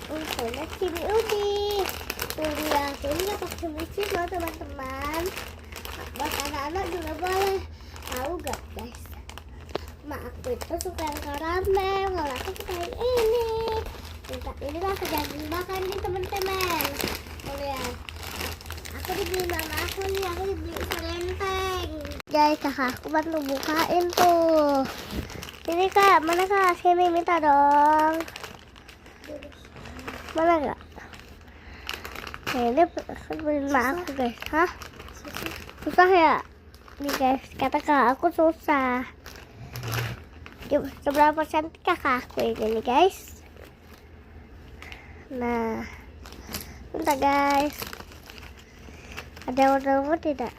Untuknya Kimi Udi. Kuliah pakai musik loh teman-teman. Buat anak-anak juga boleh. Tahu gak guys? Mak aku itu suka yang karamel, kalau aku suka yang ini. Ini lah kejadian makan nih teman-teman. Lihat, aku dibeli mama aku nih, aku dibeli serenteng. Guys, kakak aku bantu bukain tuh. Ini kak, mana kak? Sini minta dong. Mana kak? Nah, ini beli mak aku guys, hah? Susah ya? Nih guys, kata kak aku susah. Seberapa cantik kakak aku ini nih guys. Nah, bentar guys, ada warna tidak?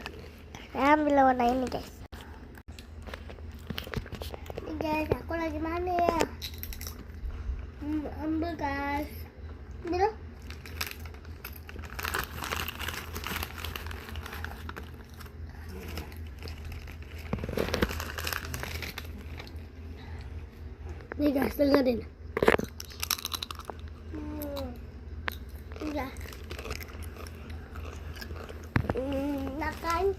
Saya ambil warna ini guys. Ini guys, aku lagi mana ya? Ambil guys. Ini loh. Nih guys, dengerin. Udah. Nah kan.